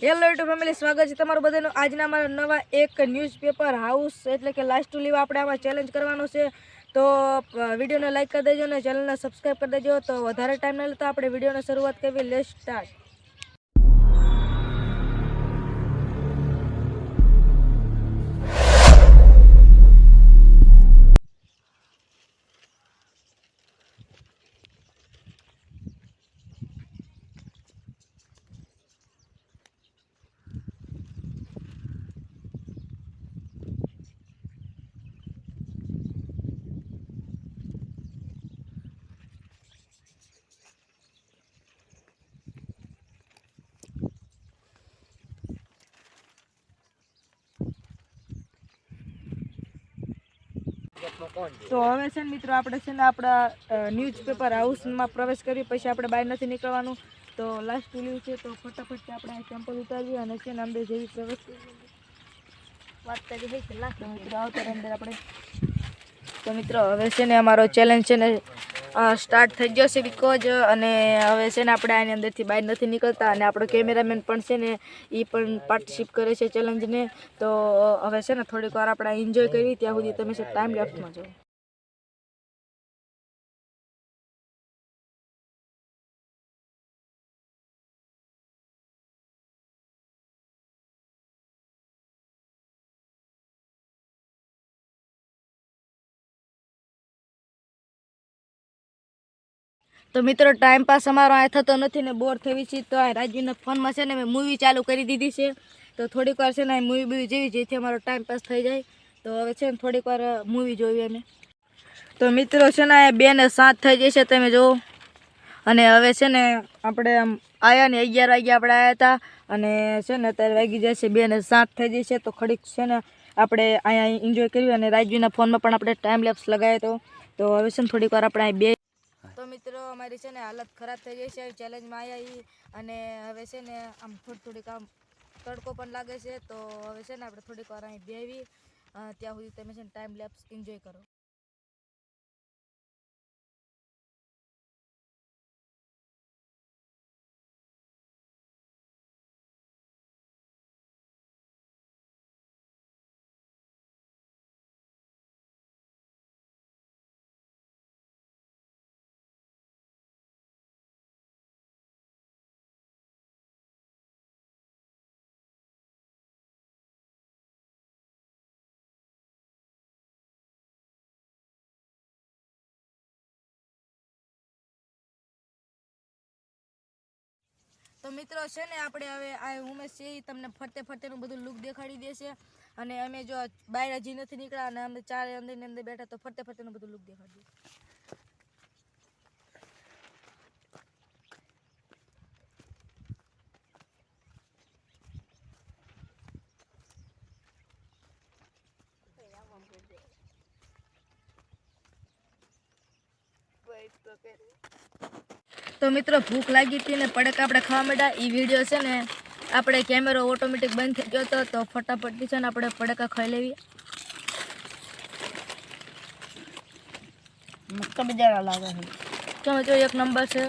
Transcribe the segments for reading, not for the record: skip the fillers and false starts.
Hello YouTube family, સ્વાગત છે તમારું બધાનું આજના અમારા નવા એક ન્યૂઝપેપર હાઉસ એટલે કે લાસ્ટ ટુ લીવ આપણે આમાં ચેલેન્જ કરવાનો છે. તો વિડીયોને લાઈક કરી દેજો અને ચેનલને સબસ્ક્રાઈબ કરી દેજો. તો વધારે ટાઈમ ન લેતા આપણે વિડીયોની શરૂઆત કરવી. Let's start. તો હવે છે ને મિત્રો, આપણે છે ને આપણા ન્યૂઝપેપર હાઉસમાં પ્રવેશ કરી પછી આપણે બહાર નથી નીકળવાનું. તો લાસ્ટ લીવ છે તો ફટાફટ આપણે સેમ્પલ ઉતારીએ અને છે ને અંદર જેવી પ્રવેશ વાત કરી હોય કે લાસ્ટ મિત્રો આવતા અંદર આપણે. તો મિત્રો હવે છે ને અમારો ચેલેન્જ છે ને સ્ટાર્ટ થઈ ગયો છે બીકોઝ અને હવે છે ને આપણે આની અંદરથી બહાર નથી નીકળતા અને આપણો કેમેરામેન પણ છે ને એ પણ પાર્ટિસિપેટ કરે છે ચેલેન્જને. તો હવે છે ને થોડીક વાર આપણે એન્જોય કરી, ત્યાં સુધી તમે છે ટાઈમ લેફ્ટમાં જાઓ. તો મિત્રો ટાઈમ પાસ અમારો આ થતો નથી ને બોર થઈ છે. તો આ રાજવીના ફોનમાં છે ને મેં મૂવી ચાલુ કરી દીધી છે. તો થોડીક વાર છે ને મૂવી બૂવી જેવી જેથી અમારો ટાઈમ પાસ થઈ જાય. તો હવે છે ને થોડીક વાર મૂવી જોઈએ અમે. તો મિત્રો છે ને 2 ને 7 થઈ જશે તમે જુઓ. અને હવે છે ને આપણે આમ આવ્યા ને 11 વાગ્યા આપણે આવ્યા હતા અને છે ને અત્યારે વાગી જશે 2 ને 7 થઈ જશે. તો ખડીક છે ને આપણે અહીંયા એન્જોય કર્યું અને રાજવીના ફોનમાં પણ આપણે ટાઈમ લેપ્સ લગાવ્યો હતો. તો હવે છે ને થોડીક વાર આપણે અહીં બે. તો મિત્રો અમારી છે ને હાલત ખરાબ થઈ ગઈ છે ચેલેન્જમાં આવ્યા અને હવે છે ને આમ થોડીક આમ તડકો પણ લાગે છે. તો હવે છે ને આપણે થોડીક વાર અહીં બેસી ત્યાં સુધી તમે છે ને ટાઈમ લેપ્સ એન્જોય કરો. તો મિત્રો છે ને આપણે હવે આ ઉમેશ છે એ તમને ફરતે ફરતેનું બધું લુક દેખાડી દેશે. અને અમે જો બહાર હજી નથી નીકળ્યા અને અમે ચારે અંદરની અંદર બેઠા તો ફરતે ફરતેનું બધું લુક દેખાડી દે. તો મિત્રો ભૂખ લાગી હતી ને પડક આપણે ખાવા માંડ્યા. એ વિડીયો છે ને આપણે કેમેરો ઓટોમેટિક બંધ થઈ ગયો હતો. તો ફટાફટથી છે ને આપણે પડકા ખાઈ લેવી. મસ્ત મજાના લાગે છે. તો મિત્રો 1 નંબર છે.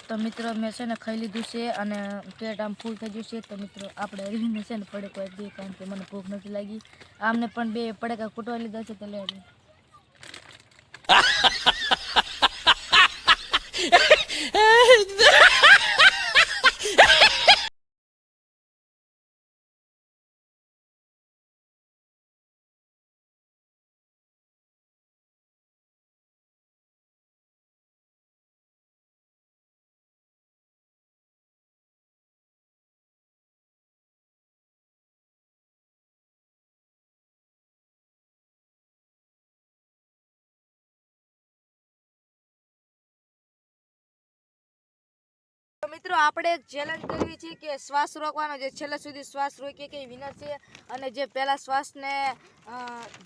તો મિત્રો મેં છે ને ખાઈ લીધું છે અને પેટ આમ ફૂલ થઈ ગયું છે. તો મિત્રો આપણે રીને છે ને પડક વાળી દઈએ કારણ કે મને ભૂખ નથી લાગી. આમને પણ 2 પડકા કૂટવા લીધા છે. તો લે મિત્રો આપણે એક ચેલેન્જ કરવી છે કે શ્વાસ રોકવાનો, જે છેલ્લે સુધી શ્વાસ રોકી કે વિનર છે. અને જે પહેલા શ્વાસને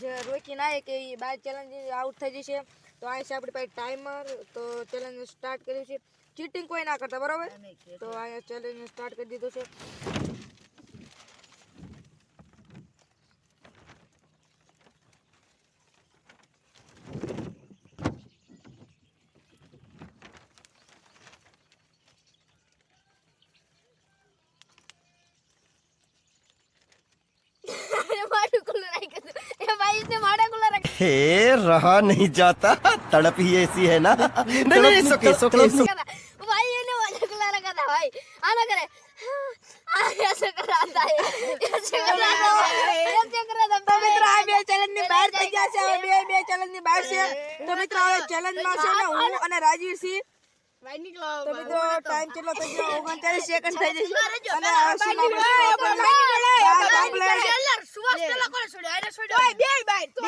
જે રોકી ના કે એ 12 ચેલેન્જ આઉટ થઈ જશે. તો આ છે આપણી પાસે ટાઈમર. તો ચેલેન્જ સ્ટાર્ટ કર્યું છે. ચીટિંગ કોઈ ના કરતા, બરોબર? તો અહીંયા ચેલેન્જ સ્ટાર્ટ કરી દીધું છે. हे रहा नहीं जाता तड़प ही ऐसी है ना नहीं नहीं सुके सुके भाई ये वाला कलर का था भाई आना करे ऐसे कराता है ऐसे कराता है ऐसे कराता તો મિત્રો આ બે ચેલેન્જ ની બહાર થઈ ગયા છે. હવે બે ચેલેન્જ ની બહાર છે. તો મિત્રો હવે ચેલેન્જ માં છે ને હું અને રાજવીર સિંહ. भाई निकलो તો મિત્રો ટાઈમ કેટલો થઈ ગયો? 39 સેકન્ડ થઈ જશે. અને આ સીન આપણે સુવાસ પેલા કોને છોડ્યો આને છોડ્યો ભાઈ બે બાય તો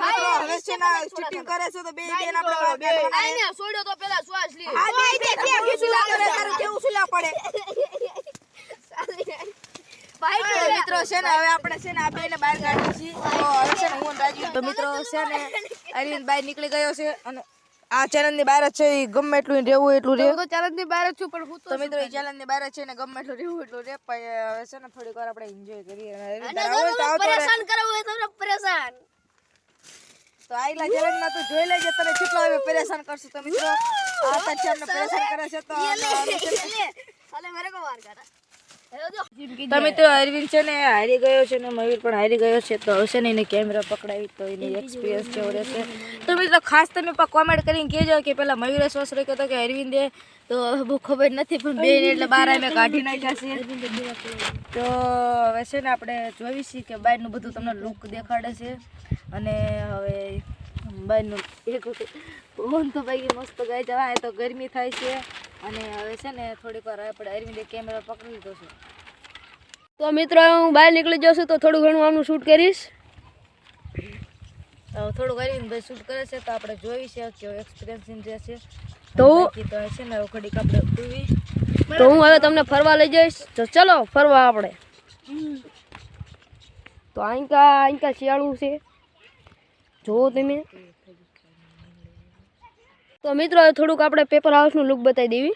મિત્રો હવે છે ને ચીટિંગ કરે છે તો બે બેન આપણે બેઠવાના આને છોડ્યો તો પેલા સુવાસ લી આ બે સુલા કરે તારું કેવું સુલા પડે. ભાઈ તો મિત્રો છે ને હવે આપણે છે ને આ બેને બહાર કાઢી છીએ. તો હવે છે ને હું રાજવીર તો મિત્રો છે ને અરવિંદ બહાર નીકળી ગયો છે. અને આ ચેલેન્જ ની બહાર જ છે. ઈ ગમે એટલું રહેવું એટલું રહે. તો ચેલેન્જ ની બહાર છું પણ હું તો મિત્રો ઈ ચેલેન્જ ની બહાર જ છે ને ગમે એટલું રહેવું એટલું રહે. પણ હવે છે ને થોડીક વાર આપણે એન્જોય કરીએ. અને પરેશાન કરવું હોય તો પરેશાન તો આઈલા ચેલેન્જ માં તું જોઈ લેજે તને કેટલો હવે પરેશાન કરશું. તો મિત્રો આ તને પરેશાન કરે છે તો સાલે મેરે કો માર કરા તો મિત્રો અરવિંદ છે ને હારી ગયો છે ને મયુર પણ હારી ગયો છે. તો હશે ને એને કેમેરા પકડાવી તો એની એક્સપિરિયન્સ કેવો રહેશે. તો મિત્રો ખાસ તમે પણ કોમેન્ટ કરીને કહેજો કે પેલા મયુરે શ્વાસ રાખ્યો હતો કે અરવિંદે. તો બહુ ખબર નથી પણ બે એટલે બાર અમે કાઢી નાખ્યા છે. તો હવે છે ને આપણે જોઈશું કે બહારનું બધું તમને લુક દેખાડે છે. અને હવે બહારનું એક ફોન તો ભાઈ મસ્ત ગાઈ જવા તો ગરમી થાય છે. અને હવે છે ને થોડીક વાર આપણે અરવિંદે કેમેરા પકડી લીધો છે. તો મિત્રો હું બહાર નીકળી જશું તો થોડું ઘણું આમનું શૂટ કરીશ. થોડું અરવિંદ ભાઈ શૂટ કરે છે તો આપણે જોઈ છે કેવો એક્સપિરિયન્સ રહેશે. તો છે ને હવે ઘડીક આપણે ઉભી તો હું હવે તમને ફરવા લઈ જઈશ. તો ચલો ફરવા આપણે. તો આઈકા શિયાળું છે જો તમે. તો મિત્રો હવે થોડુંક આપણે પેપર હાઉસનું લુક બતાવી દેવી.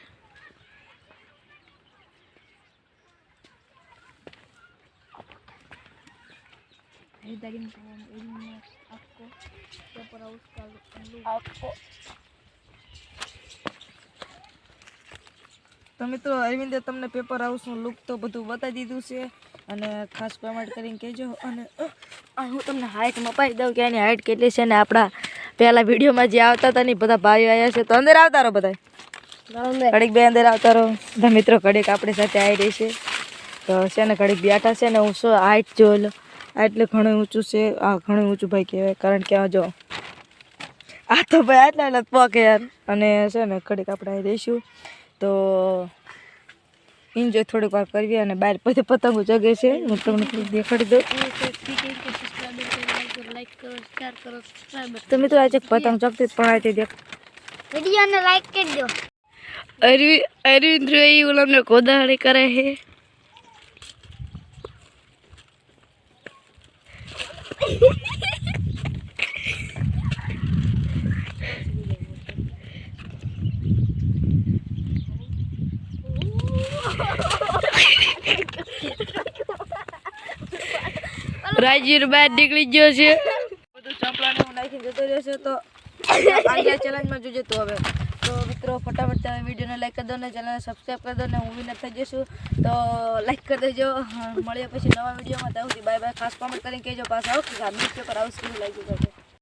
તો મિત્રો અરવિંદે તમને પેપર હાઉસનું લુક તો બધું બતાવી દીધું છે. અને ખાસ કોમેન્ટ કરીને કહેજો. અને હું તમને હાઇટ મપાઈ દઉં કે એની હાઇટ કેટલી છે. ને આપણા પહેલા વિડીયોમાં જે આવતા હતા ને બધા ભાઈઓ આવ્યા છે. તો અંદર આવતા રહો બધા ઘડીક બે અંદર આવતા રહો. બધા મિત્રો ઘડીક આપણી સાથે આવી રહી છે. તો છે ને ઘડીક બેઠા છે ને હું શું હાઇટ જોઈ લો. એટલે ઘણું ઊંચું છે. આ ઘણું ઊંચું ભાઈ કહેવાય. કારણ કે જો આ તો ભાઈ આટલા એટલે પોકે યાર. અને છે ને ઘડીક આપણે આવી રહીશું તો એન્જોય થોડીક વાર કરવી. અને બહાર પછી પતંગો જગે છે. હું તમને થોડુંક દેખાડી દઉં. તો મિત્રો આજે પતંગ ચગતી પણ આજે દેખ વિડીયોને લાઈક કરી દો. અરવિંદ રોઈ ઓલાને કોદાળી કરે છે. રાજવીર બહાર નીકળી ગયો છે. બધું ચાંપલાને હું નાખીને જતો રહેશે. તો આગલા ચેલેન્જમાં જોજે. તો હવે તો મિત્રો ફટાફટ તમે વિડીયોને લાઈક કરી દો ને ચેનલને સબસ્ક્રાઈબ કરી દો ને હું વિનર થઈ જઈશું. તો લાઈક કરી દેજો. મળીએ પછી નવા વિડીયોમાં. ત્યાં સુધી બાય બાય. ખાસ કોમેન્ટ કરીને કહેજો પાછા કે આ ન્યૂઝપેપર હાઉસ કેવું લાગ્યું.